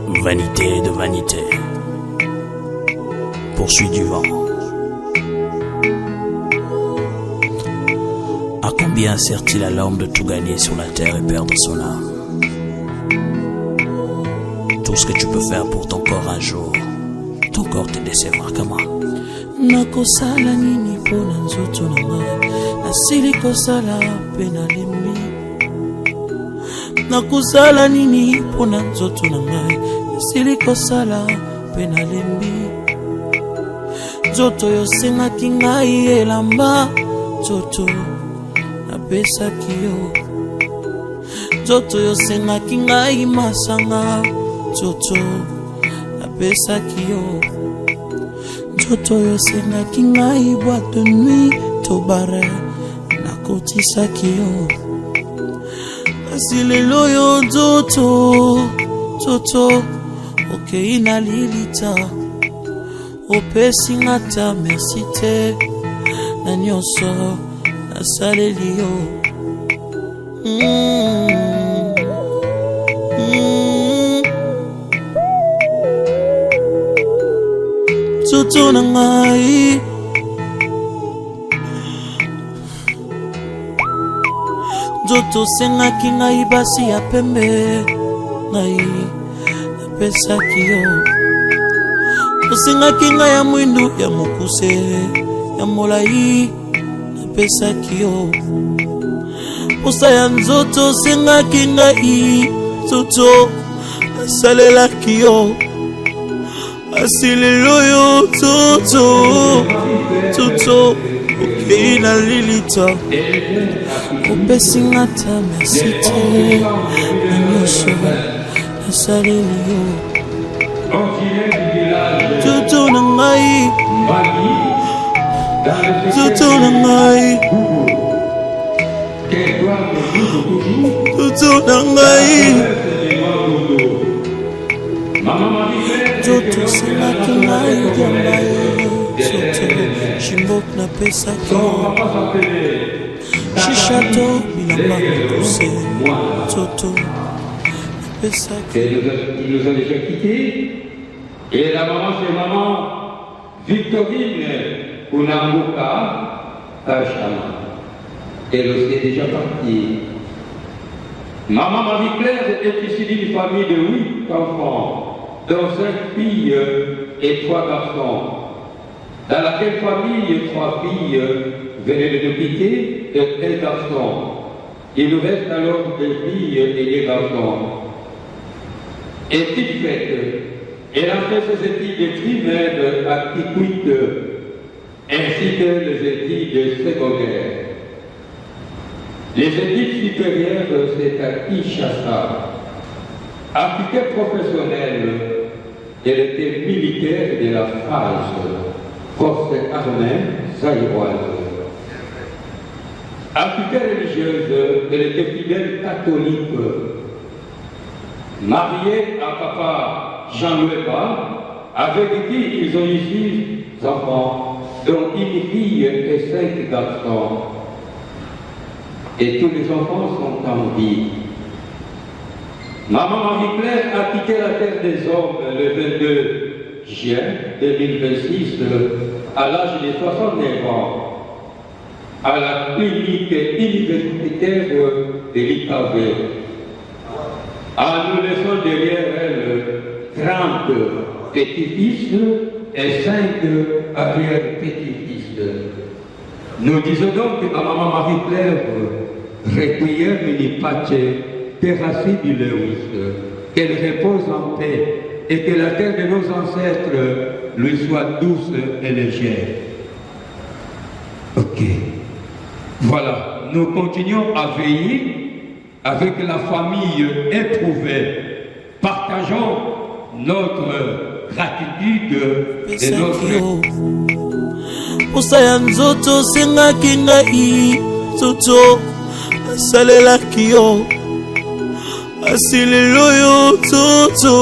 Vanité de vanité, poursuit du vent. À combien sert-il à l'homme de tout gagner sur la terre et perdre son âme? Tout ce que tu peux faire pour ton corps un jour, ton corps te décevra. Comment? Nakosala nini pona nzoto na ngai, nasili kosala pe nalembi. Nakosala nini pona nzoto na ngai, nasili kosala pe nalembi. Nzoto yosengaki ngai elamba, nzoto napesaki yo. Nzoto yosengaki ngai masanga, nzoto napesaki yo. Nzoto yosengaki ngai boîte de nuit to bare, nakotisaki yo. Kasi lelo yo nzoto, nzoto okei na lilita, opesi ngata merci te na nyonso nasaleli yo. Nzoto na ngai, nzoto sengaki ngai basi ya pembe, ngai napesaki yo. Osengaki ngai ya mwindu ya mokuse ya molai, napesaki yo. Posa ya nzoto sengaki ngai, nzoto nasalelaki yo. Asi lelo yo nzoto, nzoto okei na lilita, opesi ngata merci te na nyonso nasaleli yo. Nzoto na ngai, nzoto na ngai, nzoto na ngai. Nzoto sengaki ngai diamba yo, nzoto shimbok napesaki yo. Shishato bilamba mokuse, nzoto napesaki yo. Il nous a déjà quittés. Et la maman, c'est maman Victorine Unambuka Tachama. Elle aussi est déjà partie. Maman Marie-Claire est issue d'une famille de 8 enfants, dont 5 filles et 3 garçons. Dans laquelle famille, 3 filles venaient de nous quitter et 1 garçon. Il nous reste alors 2 filles et 2 garçons. Études faites. Elle a fait ses études primaires à Kikwit, ainsi que les études secondaires. Les études supérieures, c'est à Kinshasa. Appliquée professionnelle, elle était militaire de la phase, force armée zaïroise. Appliquée religieuse, elle était fidèle catholique. Mariée à papa Jean-Louis Bas, avec qui ils ont eu 6 enfants, dont 1 fille et 5 garçons. Et tous les enfants sont en vie. Maman Marie-Claire a quitté la terre des hommes le 22 juin 2026 à l'âge de 69 ans, à la clinique universitaire de l'IKV. Nous laissons derrière elle 30 petits-fils et 5 arrière-petits-fils. Nous disons donc à maman Marie-Claire, requiert in pace terrassi di Lewis, qu'elle repose en paix et que la terre de nos ancêtres lui soit douce et légère. Ok. Voilà, nous continuons à veiller avec la famille éprouvée. Partageons notre gratitude et notre... Posa ya nzoto sengaki ngai, nzoto nasalelaki yo. Asi lelo yo nzoto,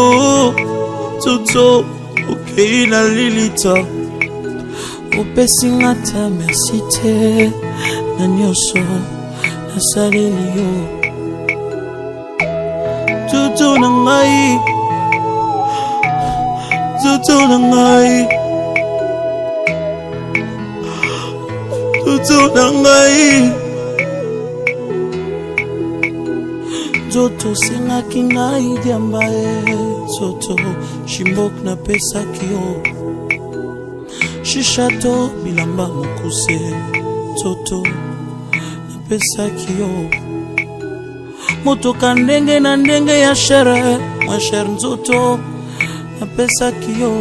nzoto okei na lilita, opesi ngata merci te na nyonso nasaleli yo. Nzoto na ngai, nzoto na ngai, nzoto na ngai. Nzoto sengaki ngai diamba nzoto shimbok napesaki yo shishato bilamba mokuse nzoto napesaki yo motoka ndenge na ndenge ya shere ma shere nzoto napesaki yo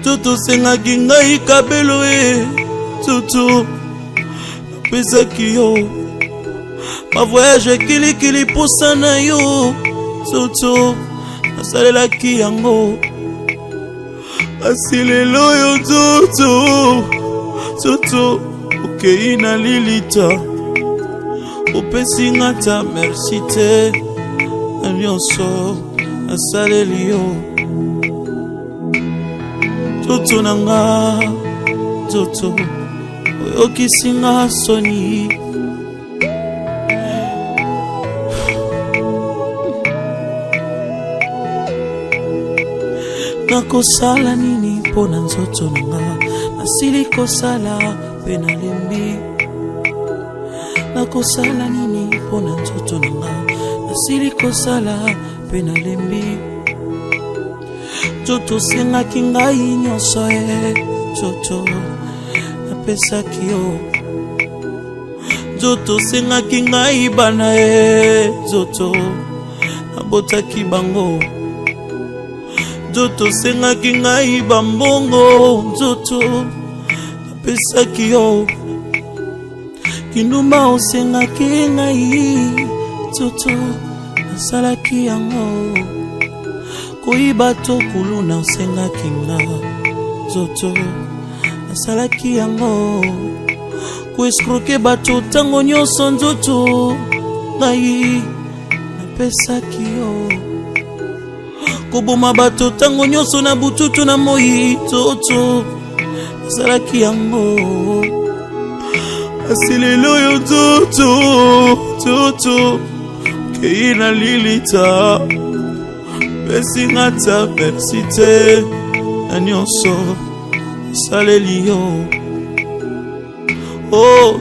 nzoto sengaki ngai kabelo nzoto napesaki yo ma voyage kilikili posa na yo nzoto nasalelaki yango kasi lelo yo nzoto okei na lilita opesi nga ta merci te na nyonso nasaleli yo nzoto na nga nzoto oyokisi nga soni nakosala nini mpona nzoto na nga nasili kosala mpe nalembi nakosala nini mpona nzoto na nga nasili kosala mpe nalembi nzoto sengaki ngai nyonso nzoto napesaki yo nzoto sengaki ngai bana nzoto nabotaki bango nzoto sengaki ngai bambongo nzoto napesaki yo kindumba osengaki ngai nzoto nasalaki yango koyiba to kuluna osengaki nga nzoto nasalaki yango koeskroke bato ntango nyonso nzoto ngai napesaki yo koboma bato ntango nyonso na bututu na moi nzoto nasalaki yango kasi lelo yo nzoto kei na lilita pesi nga ta merci te na nyonso nasaleli yo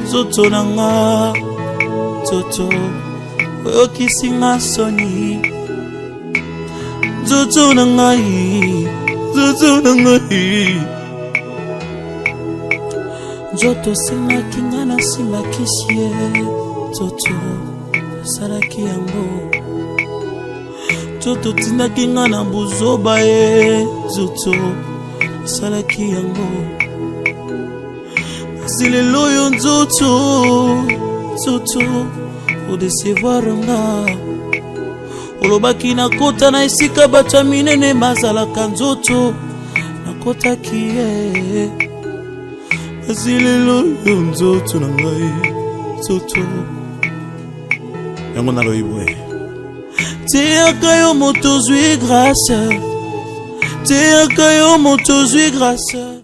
nzoto na nga nzoto oyokisi nga soni nzoto na ngai nzoto sengaki nga nasimbakisi ye nzoto nasalaki yango nzoto tindaki nga na buzoba ye nzoto nasalaki yango kasi lelo yo nzoto odecevoir nga olobaki nakota na esika bato ya minene bazalaka nzoto nakotaki ye kasi lelo yo nzoto na ngai nzoto yango naloyibwe teyaka yo moto zwi grâce teyaka yo moto zwi grâce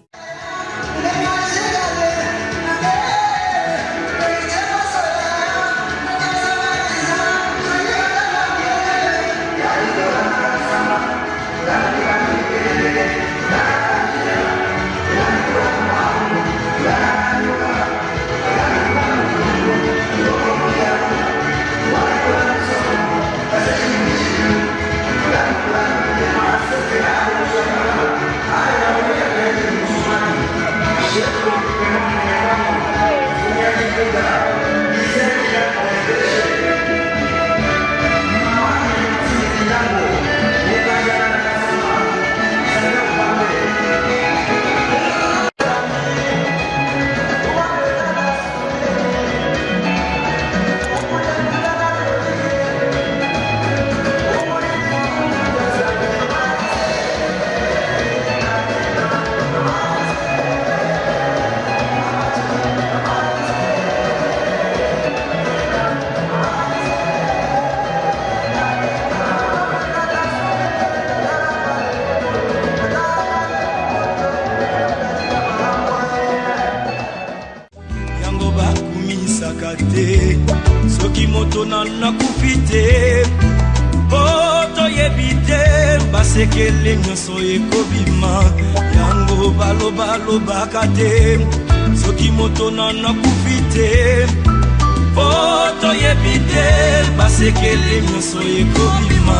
basekele nyonso ekobima yango balobaka te soki moto nakufi te po toyebi te basekele nyonso ekobima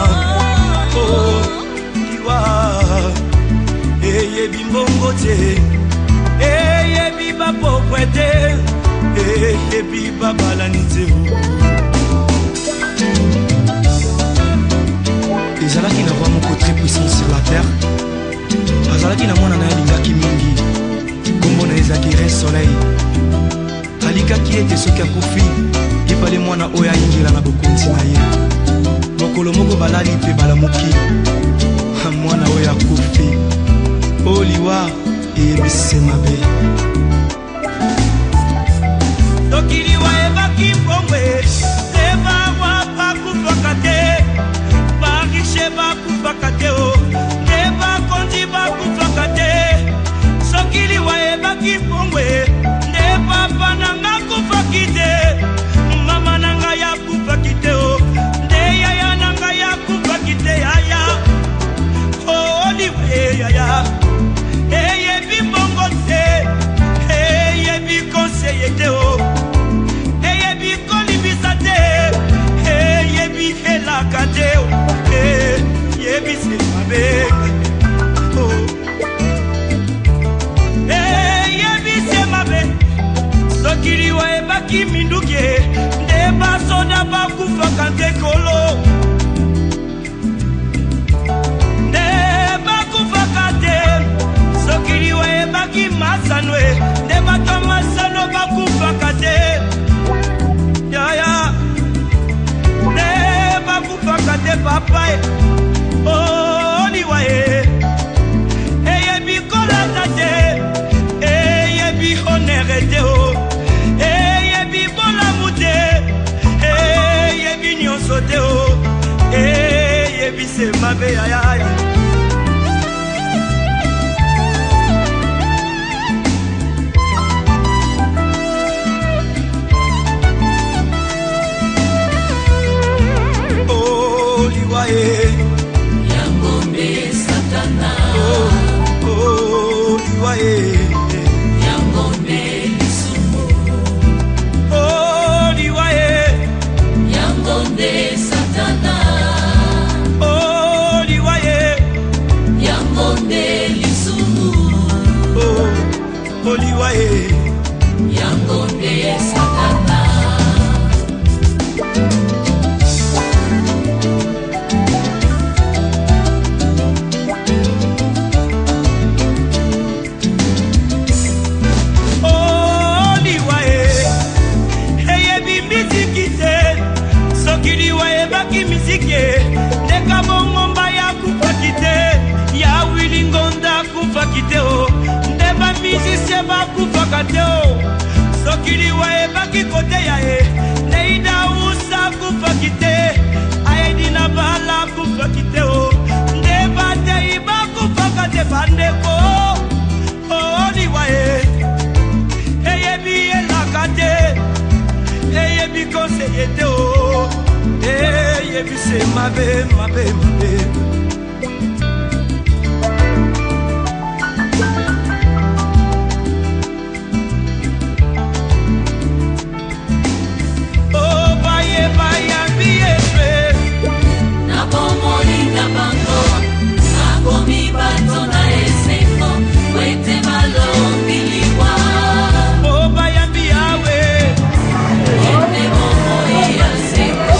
liwa eyebi mbongo te eyebi bapokwe te eyebi babalani te ezalaki na roi moko très puissant sur la terre azalaki na mwana na ye alingaki mingi kombo na ezalaki res soleil alikaki ete soki akufi ifale mwana oyo ayingela na bokonzi na ye mokolo moko balali mpe balamuki mwana oyo akufi oliwa eyebisi mabe soki liwa ebaki mbongwe ebawa bakufaka te barishe bakufaka te nde bakonzi bakufaka te soki liwa ebaki mbongwe nde papa nanga kufaki te mama nanga yakufaki te nde yaya nanga yakufaki te yaya oliwe yaya eyebi mbongo te eyebi konseye te eyebi kolibisa te eyebi helaka te eyebi semabe eyebi semabe soki liwa ebaki minduki nde basoda bakufaka nte kolo nde bakufaka te soki liwa ebaki masano nde bato masano bakufaka te yaya nde bakufaka te papa oliwa eyebi kolata te eyebi honere te eyebi bolamu te eyebi nyonso te eyebi semabe yaya Yangombe Satana Yangombe Lisumu Yangombe Satana Yangombe Lisumu Yangombe Satana ndeka bongomba ya kufaki te ya wilingonda kufaki te nde bamizisie bakufaka te soki liwa ebaki kote ya ye neida usa kufaki te aedi na bala kufaki te nde batei bakufaka te bandeko liwa eyebi elaka te eyebi konseye te eyebi se mabe mabe mabe baye bayambi efe na bomoli na bango nakomi bato na esengo wete balombi liwa bayambi yawe ende bomoi ya seko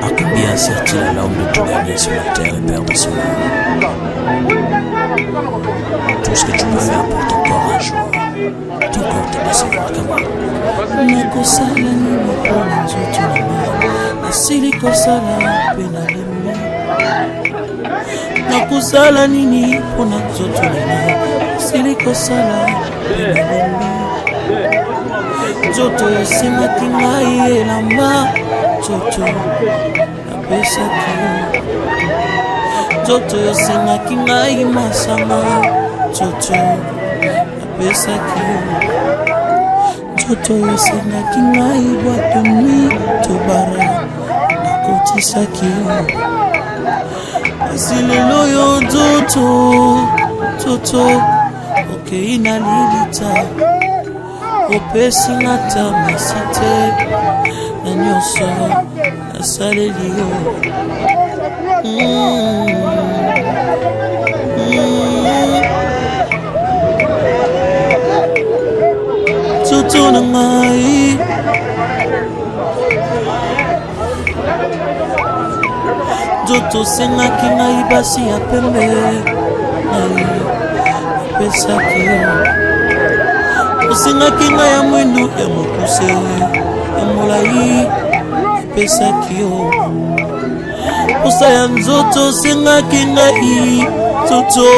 À combien sert-il à l'homme de tout gagner sur la terre et perdre son âme? Tout ce que tu peux faire pour ton corps un jour, ton corps te décevra comment? Nakosala nini mpona nzoto nanga nasili kosala mpe nalembi. Nakosala nini mpona nzoto nanga nasili kosala mpe nalembi. Nzoto esemaki ngai elamba, nzoto napesaki yo. Nzoto esengaki ngai masanga, nzoto napesaki yo. Nzoto esengaki ngai boîte de nuit tobara, nakotisaki yo. Kasi lelo yo nzoto okei na lilita, opesi nga ta mesi te na nyonso nasaleli yo. Nzoto na ngai, nzoto sengaki ngai basi ya pembe, ngai apesaki yo. Osengaki ngai ya mwindu ya mokuse ya molai, apesaki yo. Posa ya nzoto osengaki ngai, nzoto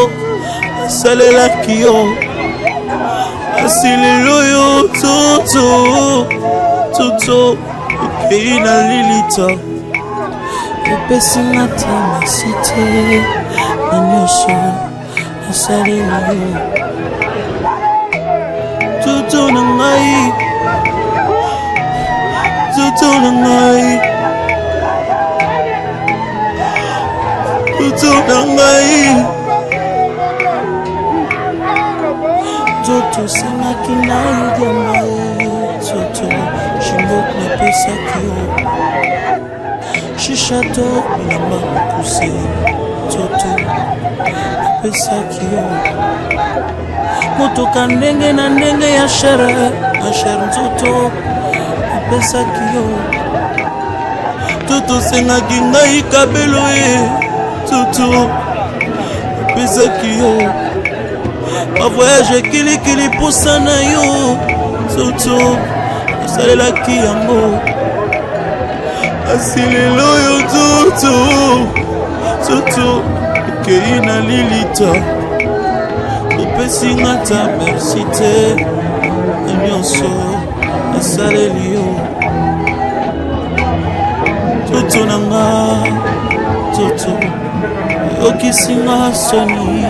asalelaki yo. Kasi lelo yo nzoto okei na lilita, opesi nga ta mesi te na nyonso nasaleli yo. Nzoto na ngai, nzoto na ngai, nzoto na ngai. Nzoto sengaki ngai diamba ye, nzoto shimbok napesaki yo. Shishato bilamba mokuse, nzoto napesaki yo. Motoka ndenge na ndenge ya shere, nzoto napesaki yo. Nzoto sengaki ngai kabelo ye, nzoto napesaki yo. Ma voyage kilikili posa na yo, nzoto nasalelaki yango. Kasi lelo yo nzoto okei na lilita, opesi nga ta merci te na nyonso nasaleli yo. Nzoto na nga, nzoto oyokisi nga soni.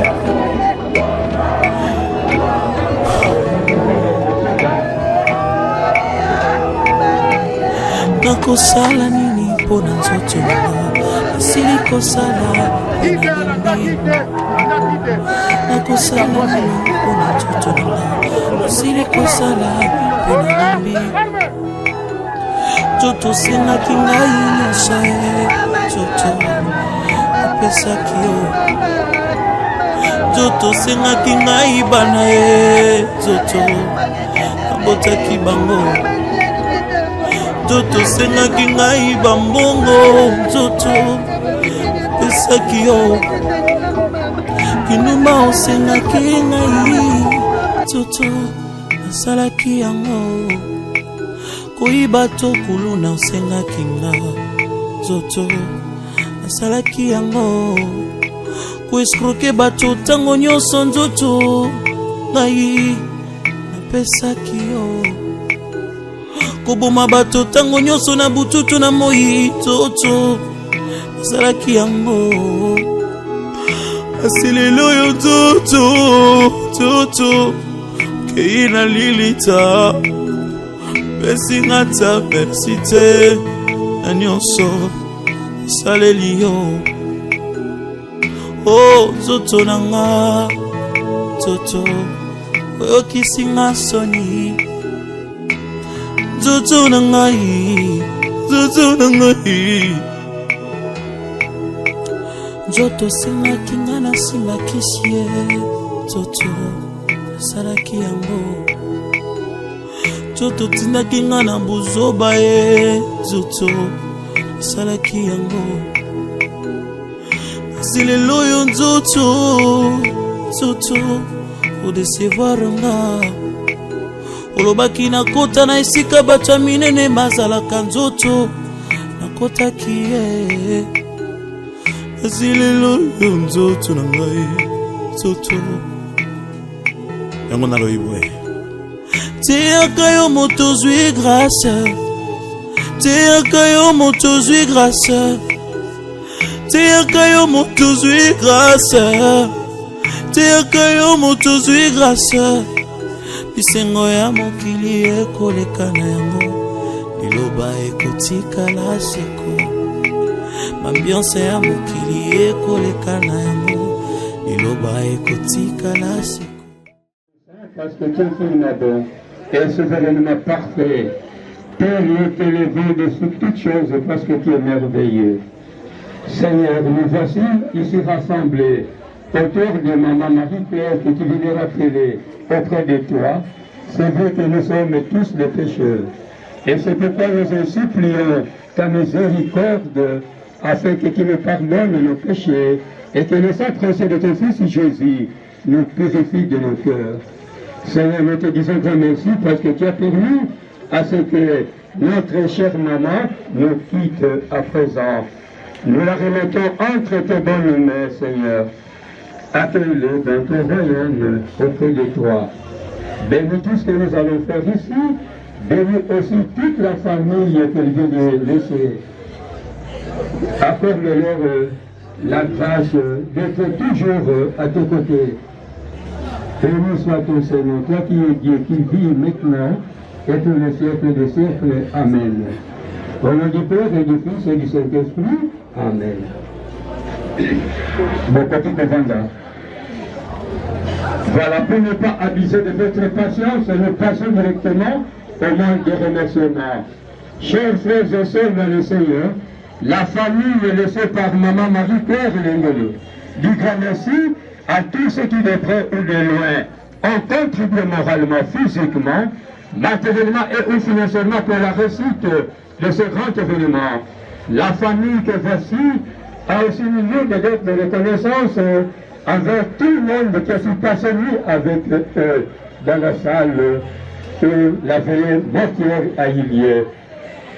Nakosala nini mpona nzoto nanga nasili kosala mpe nalembi. Nakosala nini mpona nzoto nanga nasili kosala mpe nalembi. Nzoto osengaki ngai nyonso ye, nzoto apesaki yo. Nzoto osengaki ngai bana ye, nzoto abotaki bango. Nzoto sengaki ngai bambongo, nzoto apesaki yo. Kinuma osengaki ngai, nzoto nasalaki yango. Koyiba to kuluna osengaki nga, nzoto nasalaki yango. Koeskroke bato tango nyonso, nzoto ngai napesaki yo. Koboma bato tango nyonso na bututu na moi, nzoto nasalaki yango. Kasi lelo yo nzoto okei na lilita, pesi nga ta merci te na nyonso nasaleli yo. Oh nzoto na nga, nzoto oyokisi nga soni. Nzoto na ngai, nzoto na ngai. Nzoto sengaki nga nasimbakisi ye, nzoto nasalaki yango. nzoto tindaki nga na buzoba ye nzoto esalaki yango kasi lelo oyo nzoto odecevoir nga olobaki nakota na esika bato ya minene bazalaka nzoto nakotaki ye kasi lelo oyo nzoto na ngai nzoto yango naloyibwe teyaka yo moto zwi grâce teyaka yo moto zwi grâce teyaka yo moto zwi grâce teyaka yo moto zwi grâce bisengo ya mokili ekoleka na yango liloba ekotikala seko mambiance ya mokili ekoleka na yango liloba ekotikala seko. Parce que tu es bon et souverainement parfait, Père, nous t'élevons dessus toutes choses parce que tu es merveilleux. Seigneur, nous voici ici rassemblés autour de Maman Marie-Claire que tu venais rappeler auprès de toi. C'est vrai que nous sommes tous des pécheurs. Et c'est pourquoi nous en supplions ta miséricorde afin que tu nous pardonnes nos péchés et que le sang précieux de ton Fils Jésus nous purifie de nos cœurs. Seigneur, nous te disons grand merci parce que tu as permis à ce que notre chère maman nous quitte à présent. Nous la remettons entre tes bonnes mains, Seigneur. Accueille-le dans ton royaume auprès de toi. Bénis tout ce que nous allons faire ici. Bénis aussi toute la famille qu'elle vient de laisser. Accorde-leur la grâce d'être toujours à tes côtés. Béni soit ton Seigneur, toi qui es Dieu, qui vis maintenant et pour les siècles des siècles. Amen. Au nom du Père et du Fils et du Saint-Esprit. Amen. Mon petit Vanda. Voilà, pour ne pas abuser de votre patience, nous passons directement au moment de remerciement. Chers frères et sœurs dans le Seigneur, la famille laissée par Maman Marie-Claire Lengolo, du grand merci à tous ceux qui de près ou de loin ont contribué moralement, physiquement, matériellement et ou financièrement pour la réussite de ce grand événement. La famille que voici a aussi une de lettres de reconnaissance envers tout le monde qui a su passer nuit avec eux dans la salle où la veillée mortuaire a eu lieu.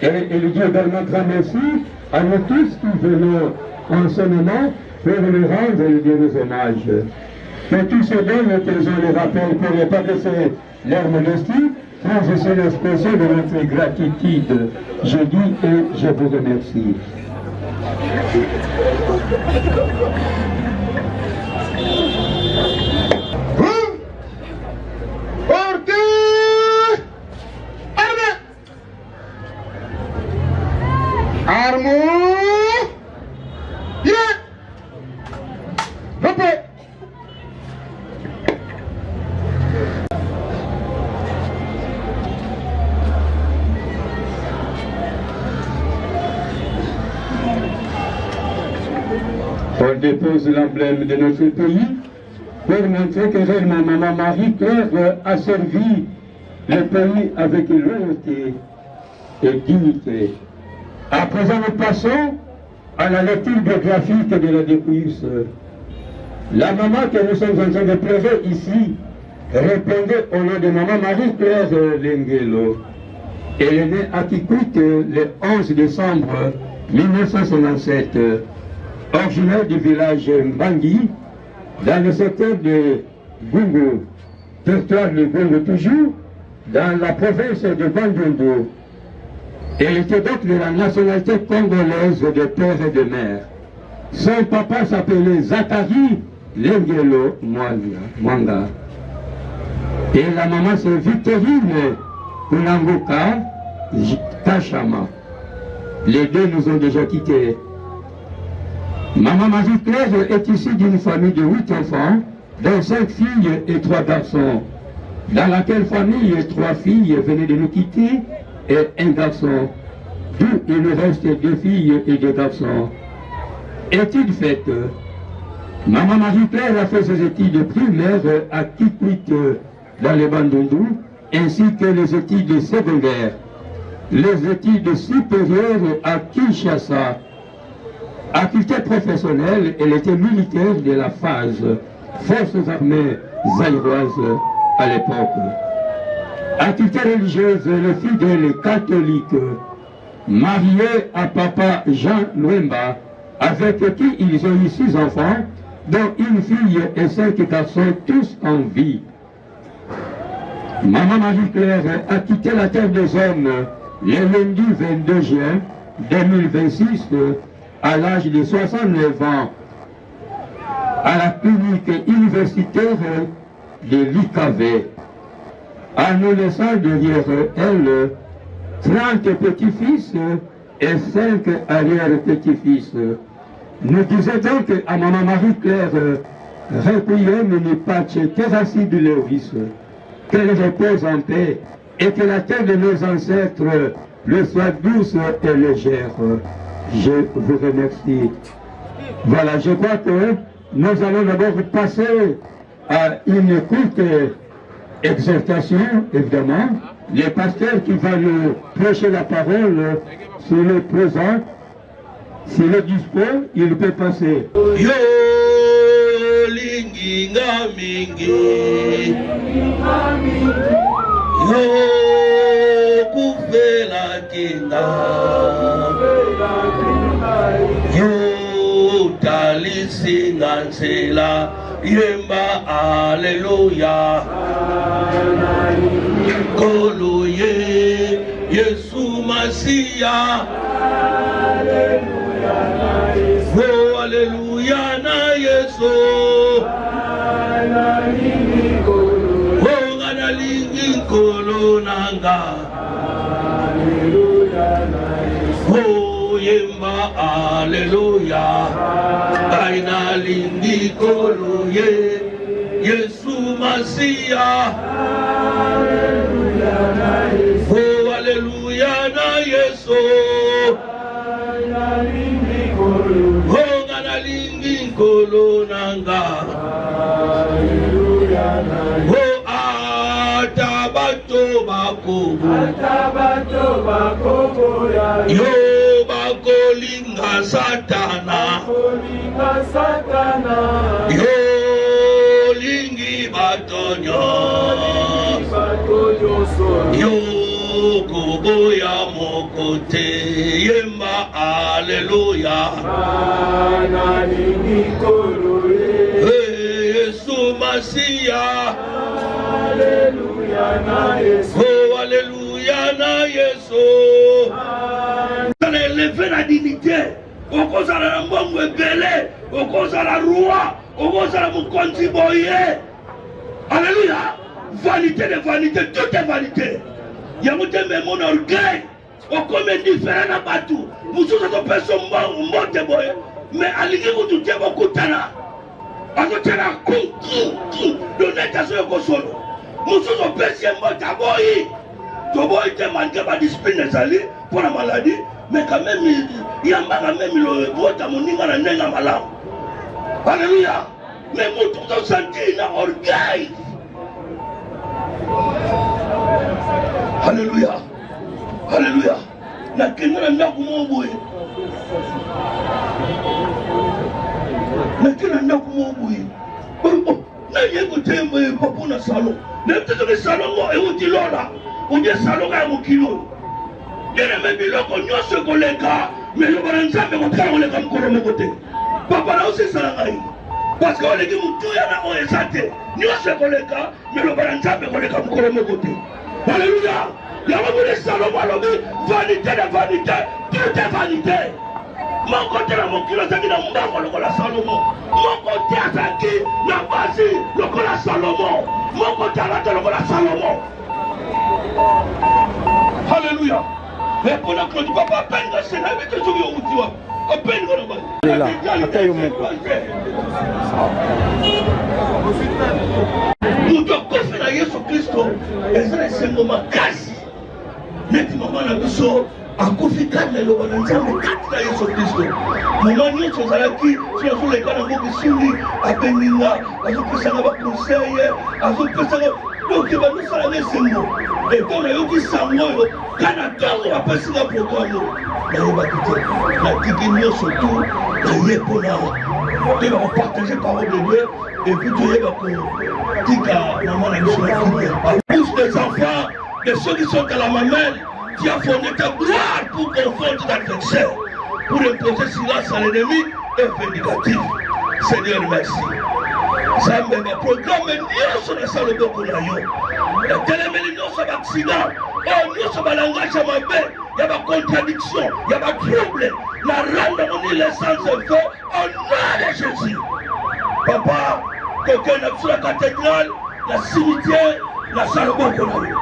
Et il dit également grand merci à nous tous qui venons en ce moment pour lui rendre des hommages. Que tous ces dons qu'ils ont les rappels pour ne pas laisser leur modestie, pour je suis l'expression de notre gratitude. Je dis et je vous remercie. On dépose l'emblème de notre pays pour montrer que réellement Maman Marie-Claire a servi le pays avec loyauté et dignité. À présent, nous passons à la lecture biographique de la dépouilleuse. La maman que nous sommes en train de pleurer ici répondait au nom de Maman Marie-Claire Lengelo. Elle est née à Kikwit le 11 décembre 1967. Originaire du village Mbangi, dans le secteur de Gungo, territoire de Gungo toujours, dans la province de Bandundu. Elle était donc de la nationalité congolaise de père et de mère. Son papa s'appelait Zakari Lengelo Mwanga. Et la maman c'est Victorine Kunanguka Kachama. Les deux nous ont déjà quittés. Maman Marie-Claire est issue d'une famille de 8 enfants, dont 5 filles et 3 garçons. Dans laquelle famille, 3 filles venaient de nous quitter et un garçon. D'où il nous reste 2 filles et 2 garçons. Études faites. Maman Marie-Claire a fait ses études primaires à Kikwit dans les Bandundu ainsi que les études secondaires, les études supérieures à Kinshasa. Activité professionnelle, elle était militaire de la phase Forces armées zaïroises à l'époque. Activité religieuse, le fidèle catholique, marié à papa Jean Nwemba, avec qui ils ont eu 6 enfants, dont une fille et 5 garçons, tous en vie. Maman Marie-Claire a quitté la terre des hommes le lundi 22 juin 2026 à l'âge de 69 ans à la clinique universitaire de l'IKV, en nous laissant derrière elle 30 petits-fils et 5 arrière-petits-fils. Nous disons donc à Maman Marie-Claire, Requiem in pace terrassi de Lévis, qu'elle repose en paix et que la terre de nos ancêtres le soit douce et légère. Je vous remercie. Voilà, je crois que nous allons d'abord passer à une courte exhortation, évidemment. Le pasteur qui va nous prêcher la parole sur le présent, s'il est dispo, il peut passer. Yo linginga mingi, yo kufela kinga, yo talisinga nsela, yemba aleluya, koluye Yesu Masiya, oh aleluya na Yesu, oh analingi kolo nanga, oh yemba aleluya, analingi kolo ye Yesu Masiya, oh aleluya na Yesu. Oh nganalingi nkolo nanga, oh atabato bakobo, yo bakolinga satana, yo lingi batonyo, yo koboya mokote, yemba aleluya, Yesu Masiya, oh aleluya na Yesu. Élever la dignité, au cause de la mbongo ebele, au cause de la roi, au cause de la mukonzi boye. Alléluia. Vanité de vanité, tout est vanité. Il y a mon orgueil. On commet différent à Batou. Vous tous êtes personnes mortes boye. Mais aligné vous tout est beaucoup de temps. À côté de la kou, l'honnête à ce que solo. Nous sommes personnes mortes à boye. Tu boye te manqué par discipline des alliés pour la maladie. Mais quand même, il y a même le vote à mon ninga na nenga malam. Alléluia. Mais mon tout a senti un orgueil. Alléluia. Alléluia. Na kenga na kumomboye. Na kenga na kumomboye. Oh, na yego tembe papo na salon. Na tete ke salon mo e uti lola. Unje salon ga mo kilo. Dene me biloko nyonso koleka, mais le baranzambe kotala koleka mukolo moko te. Papa na aussi salangai. Parce que oleki mutuya na o esate. Nyonso koleka, mais le baranzambe koleka mukolo moko te. Alléluia. Yaba mule Salomo alobi vanité de vanité, tout est vanité. Mon côté la mokilo zaki na mbango lokola Salomo. Mon côté azaki na basi lokola Salomo. Mon côté alata lokola Salomo. Alléluia. Mais pour la clôture, papa, peine de se laver, tu souviens où tu vas. À peine de le là, attends, nous devons confier à Jésus Christ. Et ça, c'est un moment quasi. Net maman na biso akofi kane lo bana nzambe kati na Yesu Kristo. Maman ni tozalaki sur les kana ngo bisuli abeninga azopesa ba conseil azopesa donc bazosala nesengo etongo nayoki sango oyo kana ntongo bapesi na programme nayebaki te natiki nyonso tu naye mpona te bakopartage parole de Dieu et puis toyeba kotika mama na biso na pousse des enfants de ceux qui sont à la mamelle. Tu as fondé ta gloire pour confondre l'adversaire, pour imposer silence à l'ennemi et vindicatif. Seigneur, merci. Ça me va programme nyonso na sala loboko na yo. La téléménie nyonso d'accident, nyonso langage à ma paix, il y a ma contradiction, il y a ma trouble. La rendre mon l'essence est fait au nom de Jésus. Papa, quelqu'un a sur la cathédrale, la cimetière, la sala loboko na yo.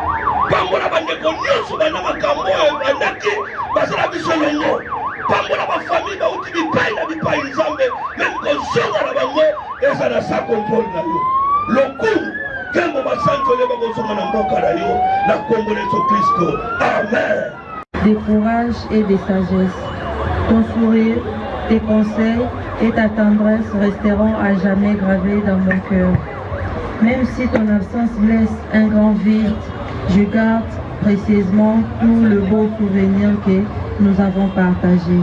Pambola bandeko nyonso bana makambo bandaki basala biso longo pambola bafamille bauti bipai na bipai nzambe même kozonga na bango ezala sa contrôle na yo lokumu kembo basanto leba kozonga na mboka na yo na kombo na Yesu Kristo amen. Des courage et de sagesse, ton sourire, tes conseils et ta tendresse resteront à jamais gravés dans mon cœur. Même si ton absence laisse un grand vide, je garde précisément tout le beau souvenir que nous avons partagé.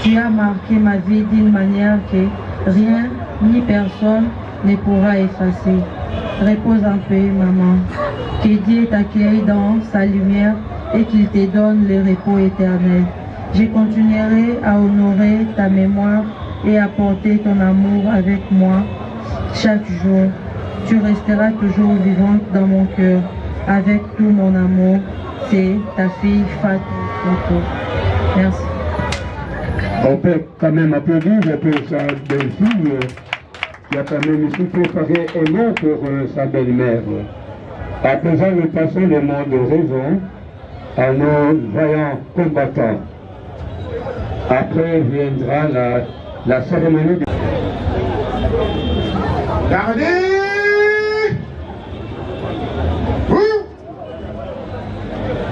Tu as marqué ma vie d'une manière que rien ni personne ne pourra effacer. Repose en paix, maman. Que Dieu t'accueille dans sa lumière et qu'il te donne le repos éternel. Je continuerai à honorer ta mémoire et à porter ton amour avec moi chaque jour. Tu resteras toujours vivante dans mon cœur. Avec tout mon amour, c'est ta fille Fatou Foto. Merci. On peut quand même applaudir pour sa belle-fille. Il y a quand même ici préparé un nom pour sa belle-mère. À présent, nous passons le mot de raison à nos vaillants combattants. Après viendra la cérémonie de... Gardez!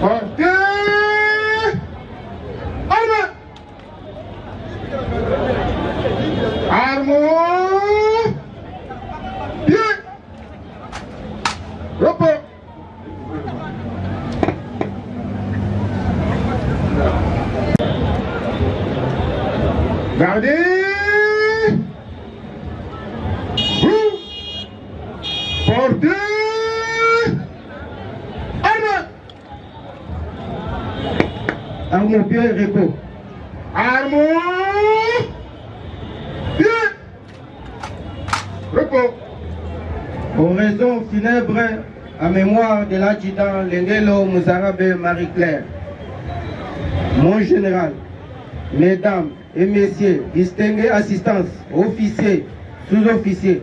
Portez armes! Armes! Pieds! Repos! Gardez! Vous! Portez! Armes, pieds, repos. Armes! Pieds! Repos! Oraison funèbre à mémoire de l'adjudant Lengelo Muzarabe Marie-Claire. Mon général, mesdames et messieurs, distingués assistants, officiers, sous-officiers,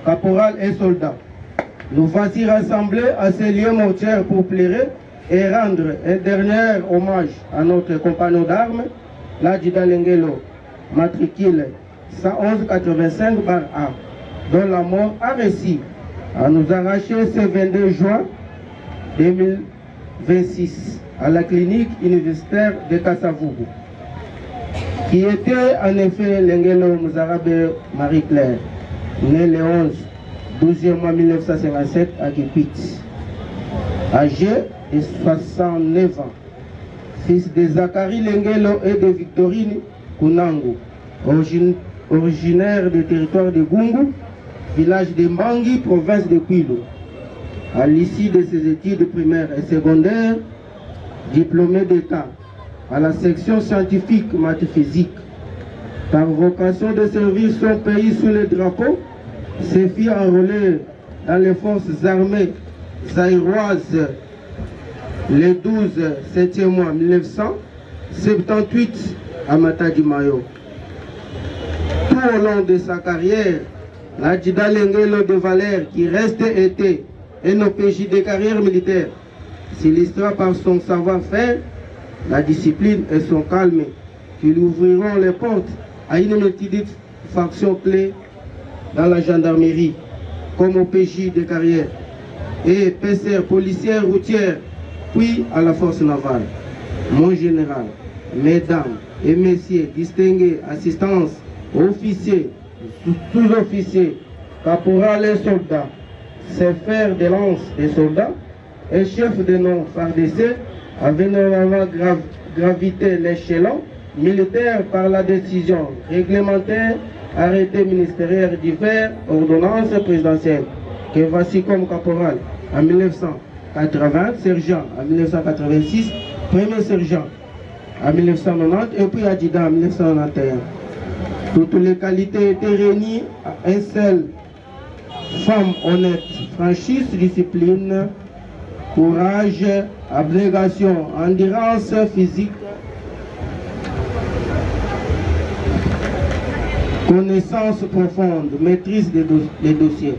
caporal et soldats, nous voici rassemblés à ce lieu mortuaire pour pleurer et rendre un dernier hommage à notre compagnon d'armes, l'adjudant Lengelo, matricule 11185-A, dont la mort a réussi à nous arracher ce 22 juin 2026 à la clinique universitaire de Kasavubu, qui était en effet Lengelo Muzarabe Marie-Claire, né le 12 mois 1957 à Kikwit, âgé de 69 ans, fils de Zachary Lengelo et de Victorine Kunango, originaire du territoire de Gungu, village de Mbangi, province de Kwilu. À l'issue de ses études primaires et secondaires, diplômé d'État à la section scientifique maths-physique, par vocation de servir son pays sous le drapeau, se fit enrôler dans les forces armées zaïroises le 12 septembre 1978 à Matadi-Mayo. Tout au long de sa carrière, l'adjudant Lengelo de Valère, qui reste été un OPJ de carrière militaire, s'illustra par son savoir-faire, la discipline et son calme, qui lui ouvriront les portes à une multitude de factions clés dans la gendarmerie, comme OPJ de carrière, et PCR policière routière, puis à la force navale. Mon général, mesdames et messieurs, distingués, assistances, officiers, sous-officiers, caporal et soldats, ses fers de lance des soldats et chef de nos FARDC avaient normalement gravité l'échelon militaire par la décision réglementaire, arrêté ministériel divers, ordonnance présidentielle, que voici comme caporal en 1980, sergent en 1986, premier sergent en 1990 et puis adjudant en 1991. Toutes les qualités étaient réunies à un seul: femme honnête, franchise, discipline, courage, abnégation, endurance physique, connaissance profonde, maîtrise des dossiers,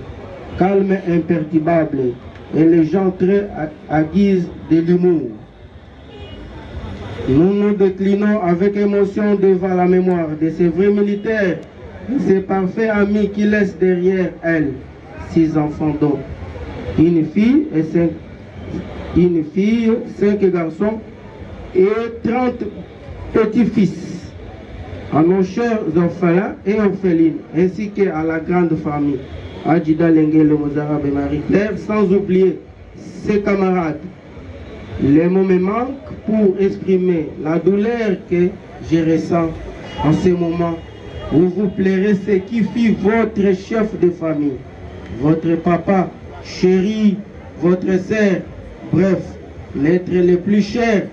calme imperturbable et les gens très à guise de l'humour. Nous nous déclinons avec émotion devant la mémoire de ces vrais militaires, de ces parfaits amis qui laissent derrière elles 6 enfants d'hommes, une fille, 5 garçons et 30 petits-fils, à nos chers orphelins et orphelines, ainsi qu'à la grande famille, Adjida Lenguele Mozarabe et Marie-Claire, sans oublier ses camarades. Les mots me manquent pour exprimer la douleur que je ressens en ce moment où vous plairez ce qui fut votre chef de famille, votre papa, chéri, votre sœur, bref, l'être le plus cher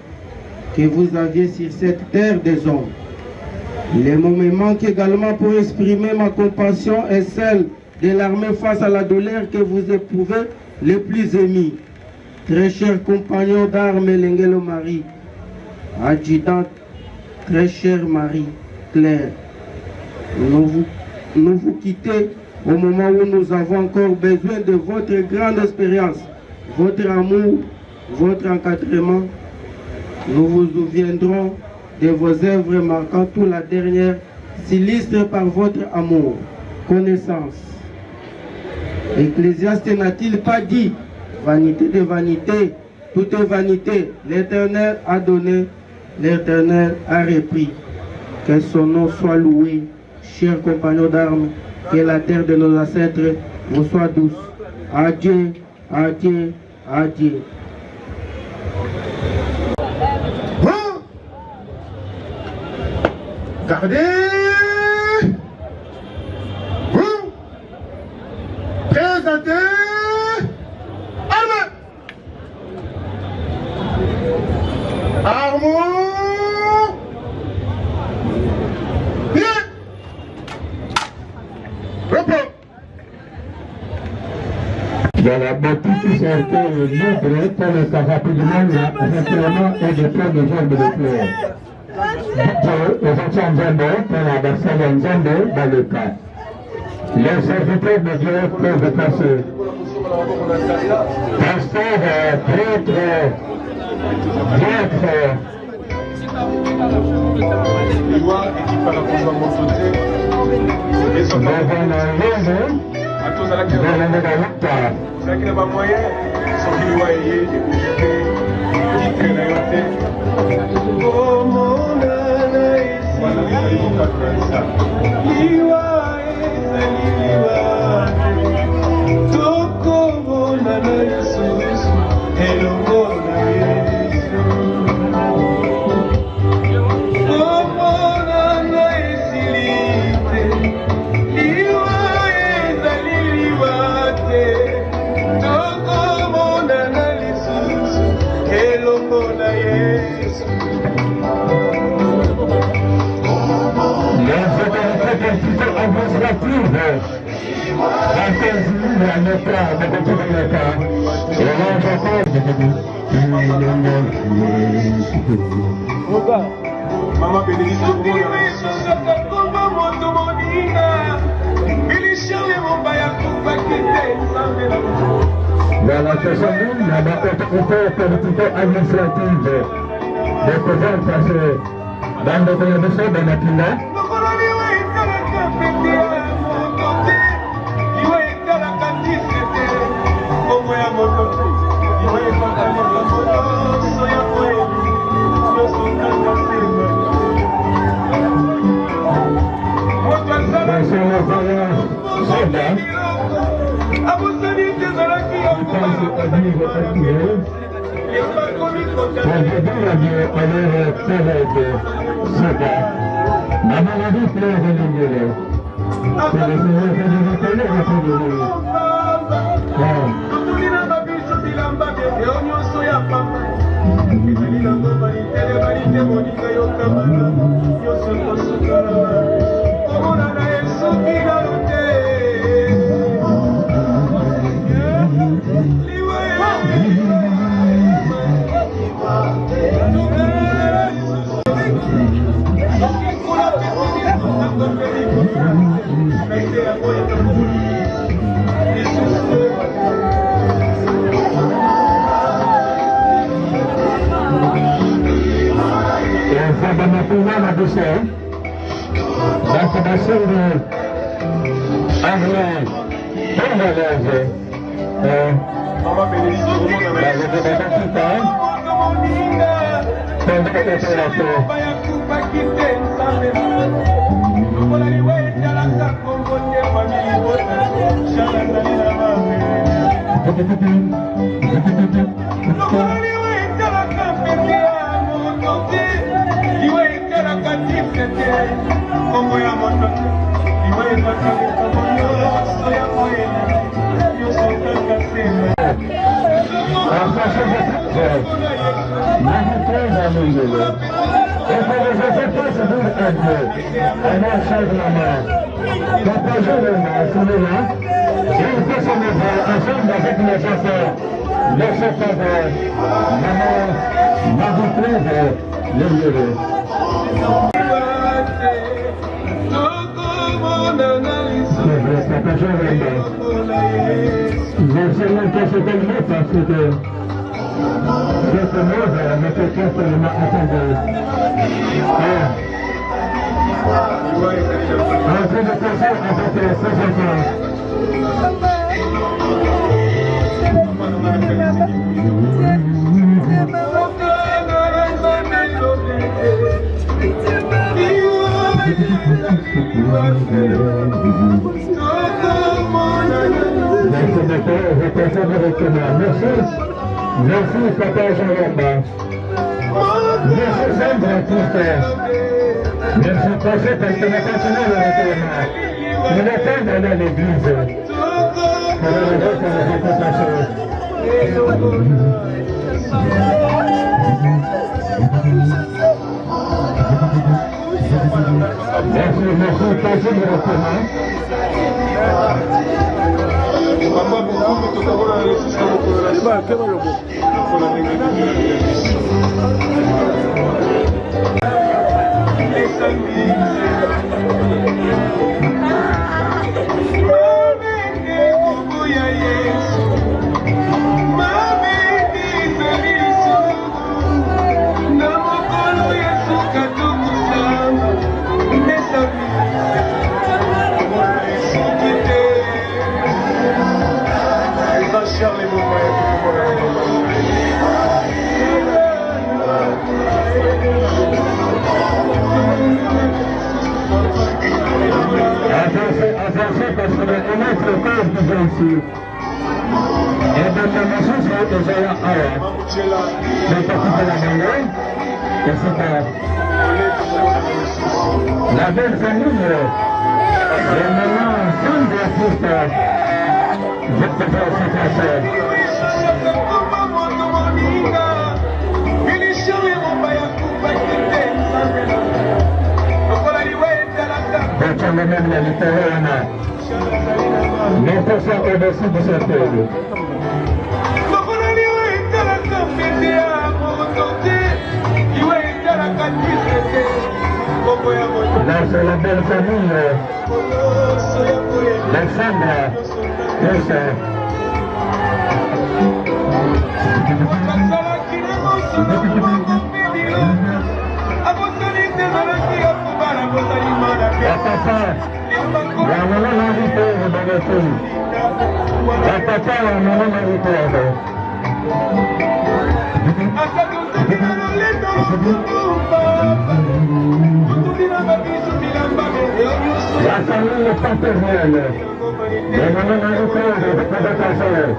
que vous aviez sur cette terre des hommes. Les mots me manquent également pour exprimer ma compassion et celle de l'armée face à la douleur que vous éprouvez les plus émis. Très chers compagnons d'armes Lenguele Marie, adjudante, très chère Marie-Claire, nous vous quittons au moment où nous avons encore besoin de votre grande expérience, votre amour, votre encadrement. Nous vous souviendrons de vos œuvres marquant toute la dernière s'illustre par votre amour, connaissance. Ecclésiaste n'a-t-il pas dit: vanité de vanité, toute vanité, l'Éternel a donné, l'Éternel a repris. Que son nom soit loué, chers compagnons d'armes, que la terre de nos ancêtres vous soit douce. Adieu, adieu, adieu. Gardez. Présentez. Armes. Armes. Bien. Repos. Dans la boutique sortait le libre pour le cas rapidement l'entraînement et de prendre des jambes de fleurs. Les enfants Nzambe pour la Bassale Nzambe dans le cas. Les serviteurs de Dieu peuvent passer. Pasteur, prêtre, Mama Benedicto dans la session la autorité politico-administrative des présents passés dans le commission de Nakina. Abusani tezala leurs collègues soldats. La maladie pleure de l'Indien. C'est le Seigneur qui nous appelle à prier. La douceur, l'affirmation de Arlène Pondalaise, la représentative pendant l'opération. Non seulement que c'est tellement parce que cette mort ne peut qu'être seulement attendue. En train de passer avec ses enfants. Merci beaucoup, je préfère directement. Merci. Merci, Papa Jean-Lomba. Merci, Sandra, pour merci, Prophète, parce que nous continuons le retournement. Nous l'attendons dans l'église. Pour le retour que nous avons passé. Merci, passez directement. Attention parce qu'on a un autre cause de ici. Et dans la maison, c'est déjà là. C'est parti de la maison. Et c'est la belle famille. Et maintenant, sans assistant, je peux faire cette affaire. Quand on est même la littéraire, mais pour ça, au-dessus de ce peuple. Là, c'est la belle famille, Alexandra, tout ça. La papa, la maman l'invité dans le film. La papa, la maman l'invité. La famille paternelle. La maman l'invité de ta soeur.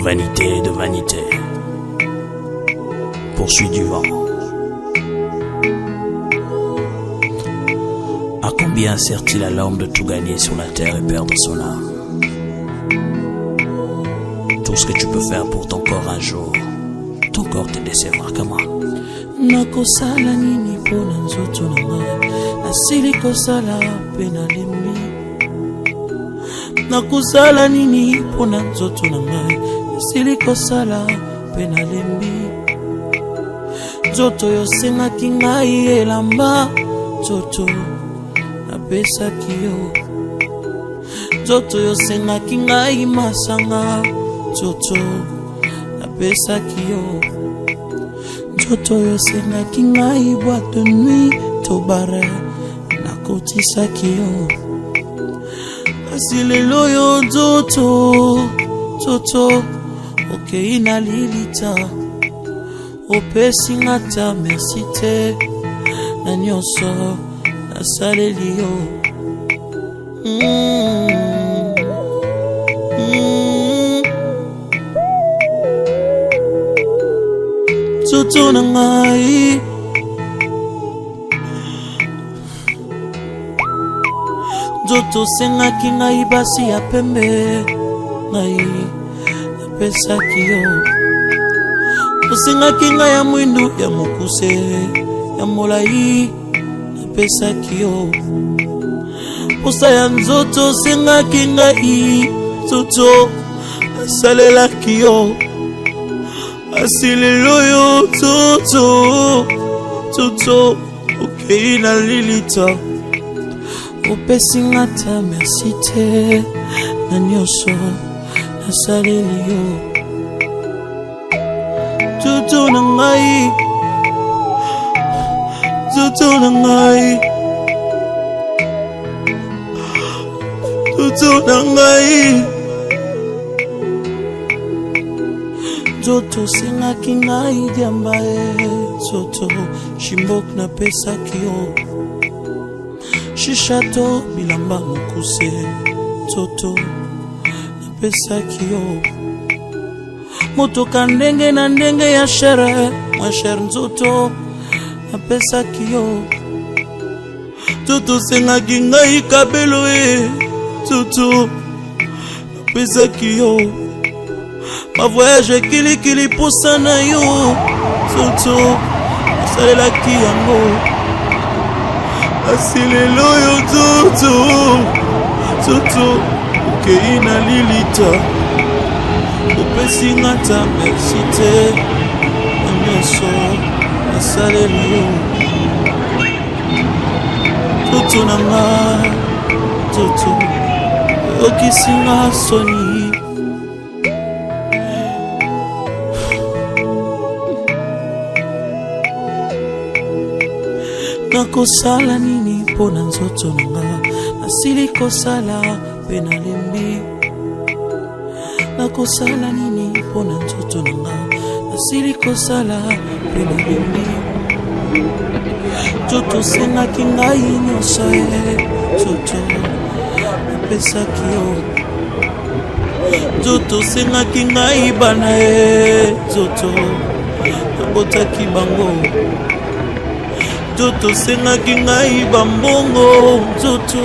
Vanité de vanité, poursuit du vent. À combien sert-il à l'homme de tout gagner sur la terre et perdre son âme? Tout ce que tu peux faire pour ton corps un jour, ton corps te décevra. Comment? Nakosala nini pona nzoto na ngai, nasili kosala pe nalembi. Nakosala nini pona nzoto na ngai, nasili kosala pe nalembi. Nzoto yosengaki ngai elamba, nzoto napesaki yo. Nzoto yosengaki ngai masanga, nzoto napesaki yo. Nzoto yosengaki ngai boîte de nuit to bare, nakotisaki yo. Kasi lelo yo nzoto, nzoto okei na lilita, opesi ngata merci te na nyonso nasaleli yo. Nzoto na ngai, nzoto sengaki ngai basi ya pembe, ngai napesaki yo. Osengaki ngai ya mwindu ya mokuse ya molai, napesaki yo. Posa ya nzoto sengaki ngai, nzoto asalelaki yo. Asilelo yo nzoto, nzoto okei na lilita, opesi ngata merci te na nyonso nasaleli yo nzoto na ngai nzoto na ngai nzoto na ngai nzoto sengaki ngai diamba nzoto shimbok napesaki yo shishato bilamba mokuse nzoto napesaki yo motoka ndenge na ndenge ya shere mwa shere nzoto napesaki yo nzoto sengaki ngai kabelo nzoto napesaki yo ma voyage kilikili posa na yo nzoto nasalelaki yango asi lelo yo nzoto okei na lilita opesi nga ta merci te na nyonso nasaleli yo nzoto na nga nzoto oyokisi nga soni nakosala nini mpo na nzoto na nga nasili kosala mpe nalembi nakosala nini mpo na nzoto na nga nasili kosala mpe nalembi nzoto sengaki ngai nyonso nzoto napesaki yo nzoto sengaki ngai bana nzoto nabotaki bango nzoto sengaki ngai bambongo nzoto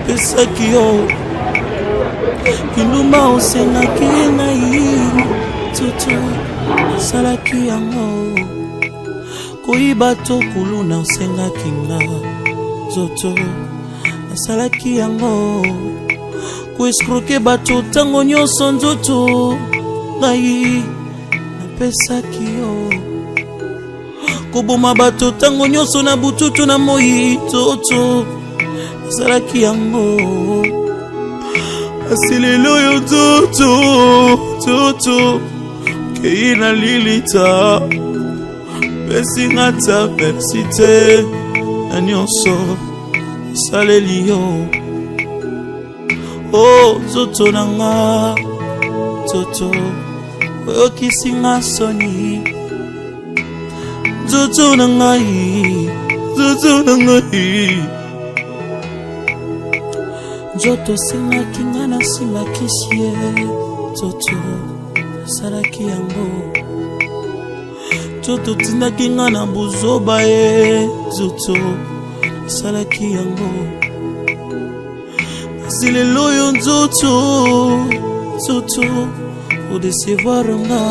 pesaki yo kindumba osengaki ngai nzoto nasalaki yango koyiba to kuluna osengaki nga nzoto nasalaki yango koeskroke bato ntango nyonso nzoto ngai napesaki yo koboma bato ntango nyonso na bututu na moi nzoto nasalaki yango asi lelo yo nzoto kei na lilita pesi nga ta merci te na nyonso nasaleli yo nzoto na nga nzoto oyokisi nga soni nzoto na ngai nzoto sengaki nga nasimbakisi ye nzoto nasalaki yango nzoto tindaki nga na buzoba ye nzoto nasalaki yango kasi lelo yo nzoto odecevoir nga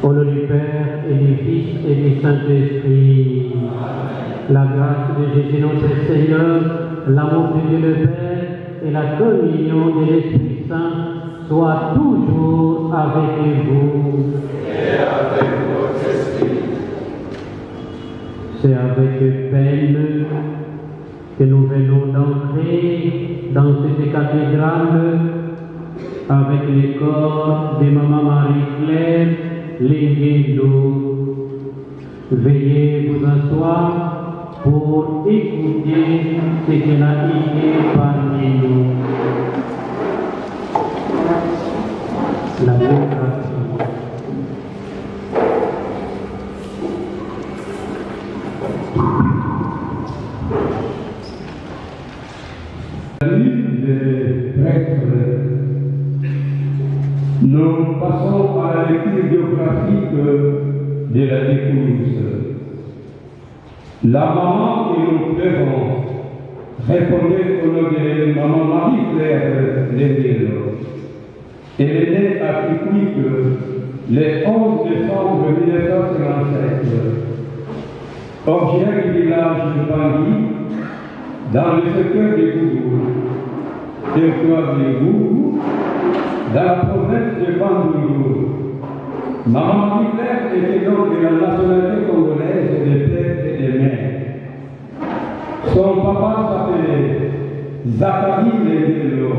Au nom du Père et du Fils et du Saint-Esprit, la grâce de Jésus notre Seigneur, l'amour de Dieu le Père et la communion de l'Esprit Saint soient toujours avec vous. Et avec votre esprit. C'est avec peine que nous venons d'entrer dans cette cathédrale avec le corps de Maman Marie-Claire Lenguendo. Veuillez vous asseoir pour écouter ce qu'elle a dit parmi nous. La démocratie. passons à la lecture biographique de la Découlouse. La maman et le père répondaient au nom de maman Marie-Claire Léville. Elle est née à Piquet le 11 décembre 1957. Originaire du village de Bangui, dans le secteur de Gougou, territoire de Gougou, dans la province de Bandundu. Maman Marie-Claire était donc de la nationalité congolaise de père et de mère. Son papa s'appelait Zachary Levelo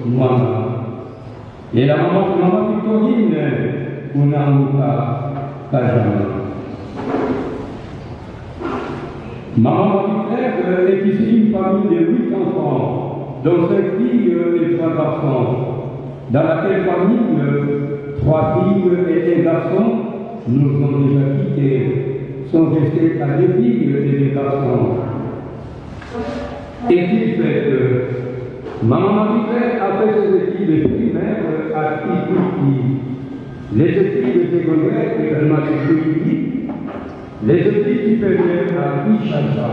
Mwanga. Et la maman Victorine Unamuka Kajama. Maman Marie-Claire est issue d'une famille de 8 enfants, dont 5 filles et 3 garçons. Dans laquelle famille, 3 filles et 1 garçon nous ont déjà quittés, sont restés à 2 filles et 2 garçons. Et qu'il fait que maman Marie-Claire a fait ses études primaires à Kikuiti, les études secondaires également à Kikuiti, les études supérieures à Kinshasa.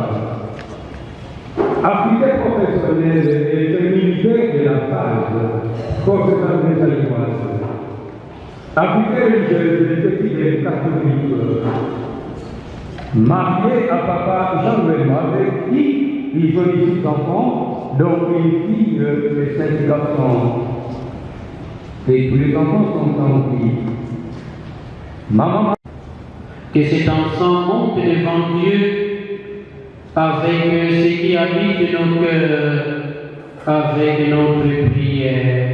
Africain professionnel et militaire de la base, professeur des alliances. Africain religieux des études catholiques. Marié à papa Jean-Benoît, avec qui ils ont 6 enfants, dont une fille et 5 garçons. Et tous les enfants sont en vie. Maman. Que cet enfant monte devant Dieu avec ce qui habite nos cœurs, avec notre prière.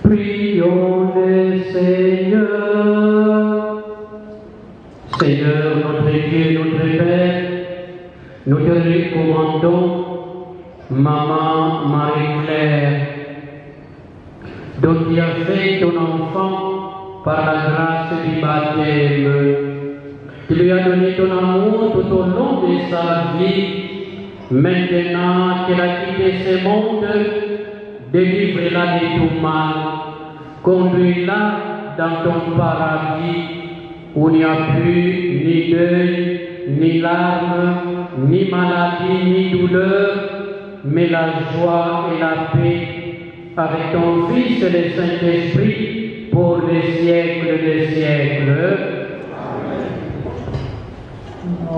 Prions le Seigneur. Seigneur, notre Dieu, notre Père, nous te recommandons Maman Marie-Claire, dont tu as fait ton enfant par la grâce du baptême. Tu lui as donné ton amour tout au long de sa vie. Maintenant qu'elle a quitté ce monde, délivre-la de tout mal. Conduis-la dans ton paradis où il n'y a plus ni deuil, ni larmes, ni maladie, ni douleur, mais la joie et la paix avec ton Fils et le Saint-Esprit pour les siècles des siècles. Amen.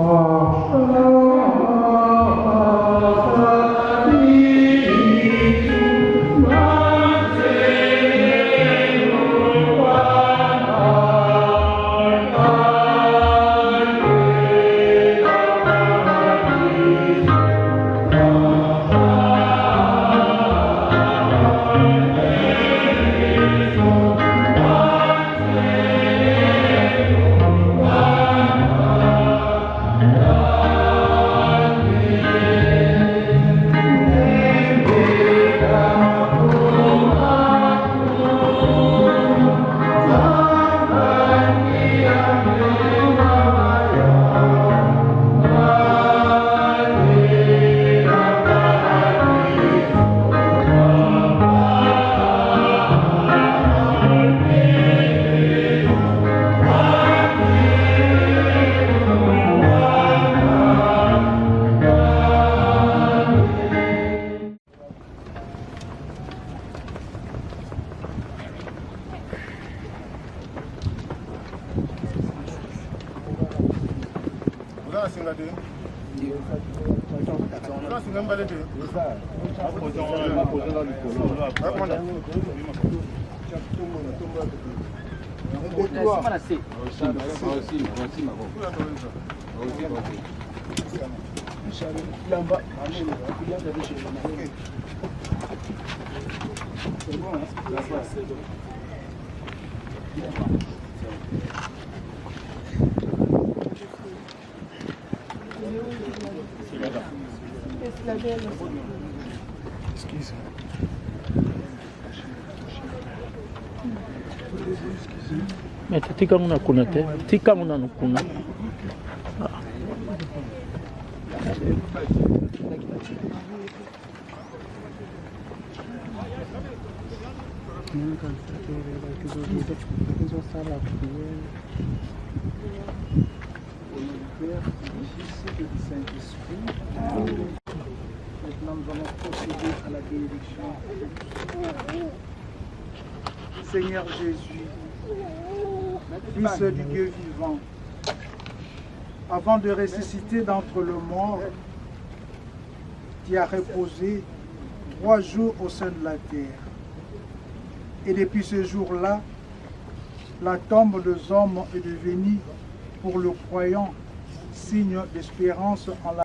Tika muna kuna te, tika muna kuna. Maintenant, nous allons procéder à la bénédiction. Seigneur Jésus, Fils du Dieu vivant, avant de ressusciter d'entre le mort, tu as reposé 3 jours au sein de la terre. Et depuis ce jour-là, la tombe des hommes est devenue pour le croyant signe d'espérance en la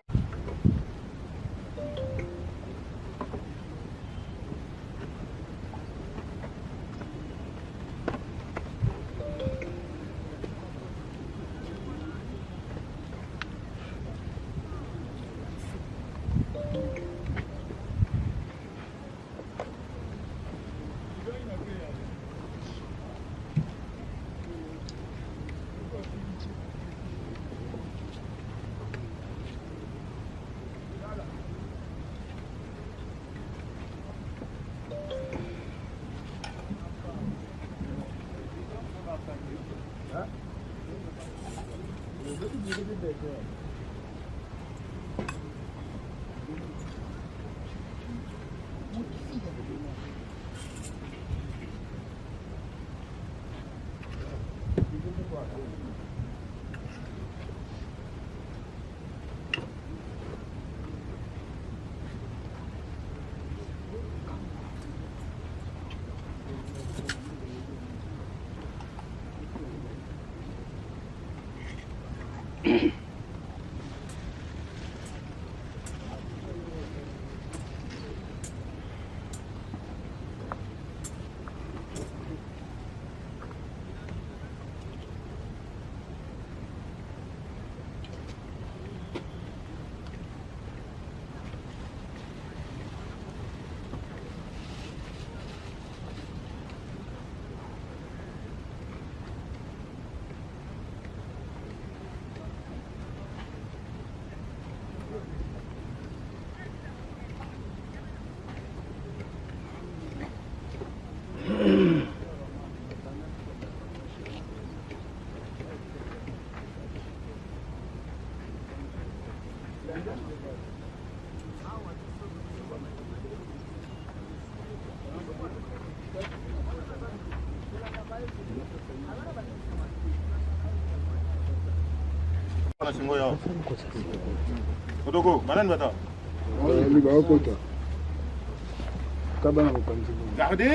Gardez.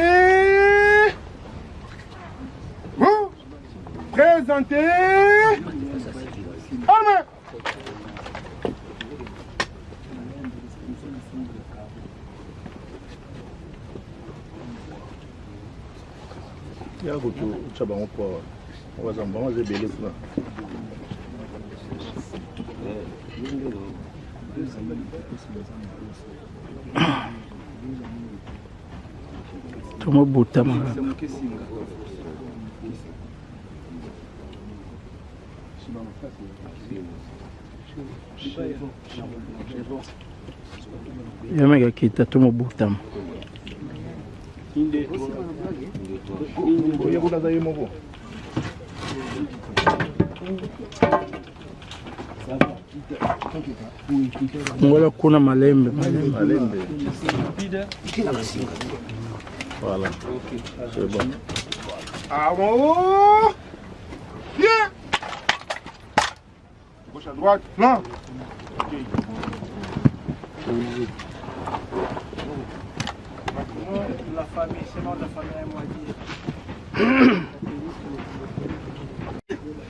Vous présentez. Armée. Ya kutu uchaba ngokwa wazamba wazebele funa Tomo butama yamega kita tomo butama ngola kuna malembe. Voilà. C'est bon. Avant. Bien. Gauche à droite. Flanc. La famille, c'est nom de la famille à moi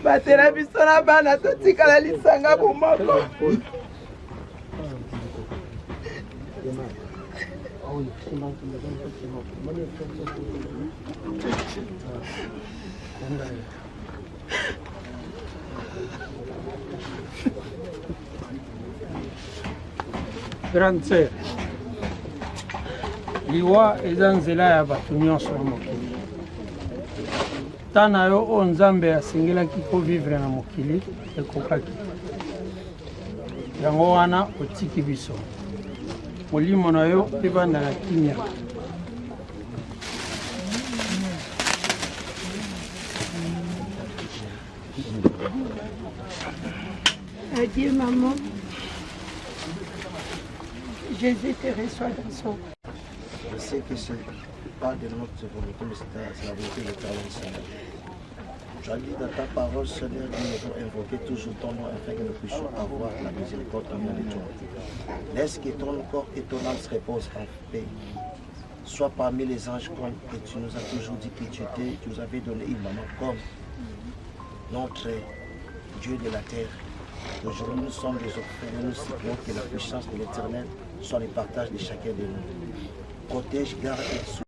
batela biso na bana totikala lisanga bomoko. Grande sœur, liwa eza nzela ya bato nyonso na mokili. Tana yo o Nzambe asengelaki kovivre na mokili ekokaki. Yango wana otiki biso. Molimo na yo ebanda na kimia. Adieu maman. Jésus te reçoit dans son. Je sais que ce n'est pas de notre volonté, mais c'est la volonté de l'Éternel, Seigneur. Tu as dit dans ta parole, Seigneur, que nous devons invoquer toujours ton nom afin que nous puissions avoir la miséricorde en de toi. Laisse que ton corps et ton âme se reposent en paix. Sois parmi les anges comme et tu nous as toujours dit que tu nous avais donné une maman comme notre Dieu de la terre. Aujourd'hui, nous sommes des orphelins, nous supplions que la puissance de l'Éternel soit le partage de chacun de nous. Protège, garde et soutient.